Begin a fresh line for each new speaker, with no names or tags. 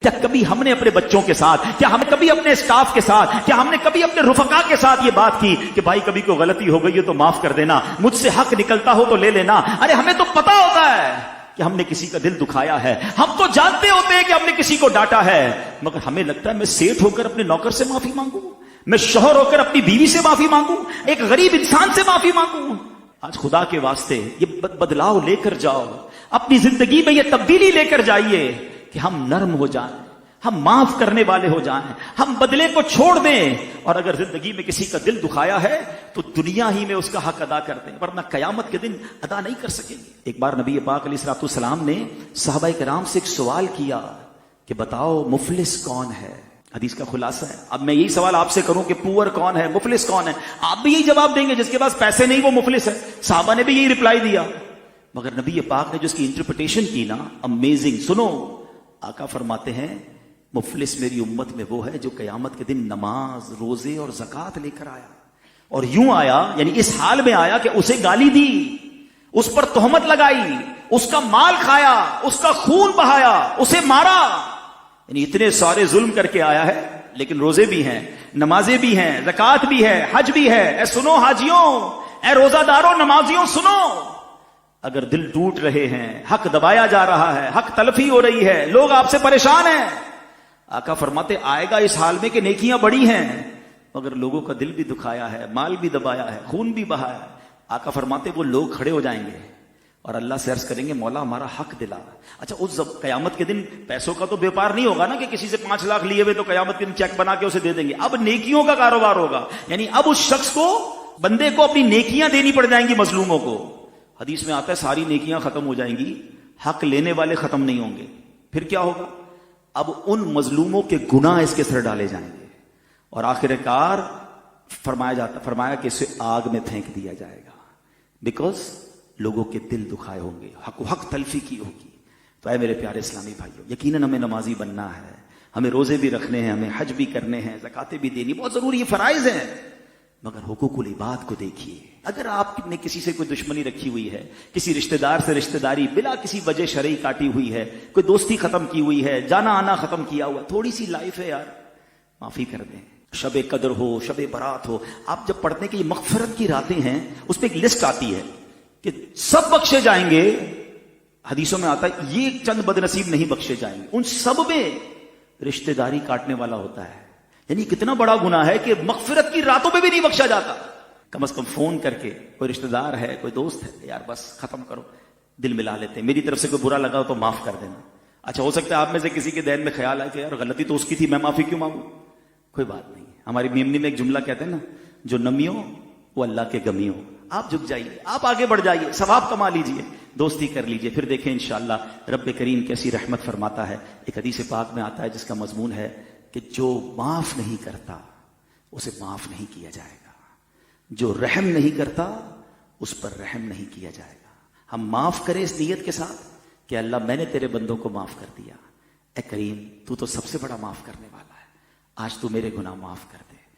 کیا کبھی ہم نے اپنے بچوں کے ساتھ، کیا ہم نے کبھی اپنے اسٹاف کے ساتھ، کیا ہم نے کبھی اپنے رفقا کے ساتھ یہ بات کی کہ بھائی کبھی کوئی غلطی ہو گئی ہے تو معاف کر دینا، مجھ سے حق نکلتا ہو تو لے لینا؟ ارے ہمیں تو پتا ہوتا ہے کہ ہم نے کسی کا دل دکھایا ہے، ہم تو جانتے ہوتے ہیں کہ ہم نے کسی کو ڈانٹا ہے، مگر ہمیں لگتا ہے میں سیٹ ہو کر اپنے نوکر سے معافی مانگوں، میں شوہر ہو کر اپنی بیوی سے معافی مانگوں، ایک غریب انسان سے معافی مانگوں؟ آج خدا کے واسطے یہ بدلاؤ لے کر جاؤ، اپنی زندگی میں یہ تبدیلی لے کر جائیے کہ ہم نرم ہو جائیں، ہم معاف کرنے والے ہو جائیں، ہم بدلے کو چھوڑ دیں، اور اگر زندگی میں کسی کا دل دکھایا ہے تو دنیا ہی میں اس کا حق ادا کر دیں، ورنہ قیامت کے دن ادا نہیں کر سکیں گے۔ ایک بار نبی پاک علیہ الصلوۃ والسلام نے صحابہ کرام سے ایک سوال کیا کہ بتاؤ مفلس کون ہے؟ حدیث کا خلاصہ ہے۔ اب میں یہی سوال آپ سے کروں کہ پور کون ہے، مفلس کون ہے؟ آپ بھی یہی جواب دیں گے، جس کے پاس پیسے نہیں وہ مفلس ہے۔ صحابہ نے بھی یہی رپلائی دیا، مگر نبی پاک نے جو اس کی انٹرپریٹیشن کی نا، امیزنگ۔ سنو، آقا فرماتے ہیں مفلس میری امت میں وہ ہے جو قیامت کے دن نماز، روزے اور زکوٰۃ لے کر آیا، اور یوں آیا، یعنی اس حال میں آیا کہ اسے گالی دی، اس پر تہمت لگائی، اس کا مال کھایا، اس کا خون بہایا، اسے مارا، یعنی اتنے سارے ظلم کر کے آیا ہے، لیکن روزے بھی ہیں، نمازیں بھی ہیں، زکوٰۃ بھی ہے، حج بھی ہے۔ اے سنو حاجیوں، اے روزہ داروں، نمازیوں، سنو، اگر دل ٹوٹ رہے ہیں، حق دبایا جا رہا ہے، حق تلفی ہو رہی ہے، لوگ آپ سے پریشان ہیں، آقا فرماتے آئے گا اس حال میں کہ نیکیاں بڑی ہیں مگر لوگوں کا دل بھی دکھایا ہے، مال بھی دبایا ہے، خون بھی بہایا ہے۔ آقا فرماتے وہ لوگ کھڑے ہو جائیں گے اور اللہ سے عرض کریں گے مولا ہمارا حق دلا۔ اچھا، اس قیامت کے دن پیسوں کا تو بیپار نہیں ہوگا نا کہ کسی سے 5 لاکھ لیے ہوئے تو قیامت کے دن چیک بنا کے اسے دے دیں گے، اب نیکیوں کا کاروبار ہوگا، یعنی اب اس شخص کو، بندے کو اپنی نیکیاں دینی پڑ جائیں گی مظلوموں کو۔ حدیث میں آتا ہے ساری نیکیاں ختم ہو جائیں گی، حق لینے والے ختم نہیں ہوں گے، پھر کیا ہوگا؟ اب ان مظلوموں کے گناہ اس کے سر ڈالے جائیں گے، اور آخر کار فرمایا کہ اسے آگ میں پھینک دیا جائے گا، بیکاز لوگوں کے دل دکھائے ہوں گے، حق تلفی کی ہوگی۔ تو اے میرے پیارے اسلامی بھائیو، یقیناً ہمیں نمازی بننا ہے، ہمیں روزے بھی رکھنے ہیں، ہمیں حج بھی کرنے ہیں، زکاتیں بھی دینی بہت ضروری، یہ فرائض ہیں، مگر حقوق العباد کو دیکھیے۔ اگر آپ نے کسی سے کوئی دشمنی رکھی ہوئی ہے، کسی رشتہ دار سے رشتہ داری بلا کسی وجہ شرعی کاٹی ہوئی ہے، کوئی دوستی ختم کی ہوئی ہے، جانا آنا ختم کیا ہوا، تھوڑی سی لائف ہے یار، معافی کر دیں۔ شب قدر ہو، شب برات ہو، آپ جب پڑھتے ہیں کہ یہ مغفرت کی راتیں ہیں، اس پہ ایک لسٹ آتی ہے کہ سب بخشے جائیں گے، حدیثوں میں آتا ہے یہ چند بد نصیب نہیں بخشے جائیں گے، ان سب میں رشتہ داری کاٹنے والا ہوتا ہے، یعنی کتنا بڑا گناہ ہے کہ مغفرت کی راتوں پہ بھی نہیں بخشا جاتا۔ کم از کم فون کر کے کوئی رشتہ دار ہے، کوئی دوست ہے، یار بس ختم کرو، دل ملا لیتے ہیں، میری طرف سے کوئی برا لگا ہو تو معاف کر دینا۔ اچھا، ہو سکتا ہے آپ میں سے کسی کے ذہن میں خیال ہے کہ یار غلطی تو اس کی تھی، میں معافی کیوں مانگوں؟ کوئی بات نہیں، ہماری میمنی میں ایک جملہ کہتے ہیں نا، جو نمیوں وہ اللہ کے گمیوں۔ آپ جھک جائیے، آپ آگے بڑھ جائیے، ثواب کما لیجئے، دوستی کر لیجئے، پھر دیکھیں انشاءاللہ رب کریم کیسی رحمت فرماتا ہے۔ ایک حدیث پاک میں آتا ہے جس کا مضمون ہے کہ جو معاف نہیں کرتا اسے معاف نہیں کیا جائے گا، جو رحم نہیں کرتا اس پر رحم نہیں کیا جائے گا۔ ہم معاف کریں اس نیت کے ساتھ کہ اللہ میں نے تیرے بندوں کو معاف کر دیا، اے کریم تو سب سے بڑا معاف کرنے والا ہے، آج تو میرے گناہ معاف کر دے۔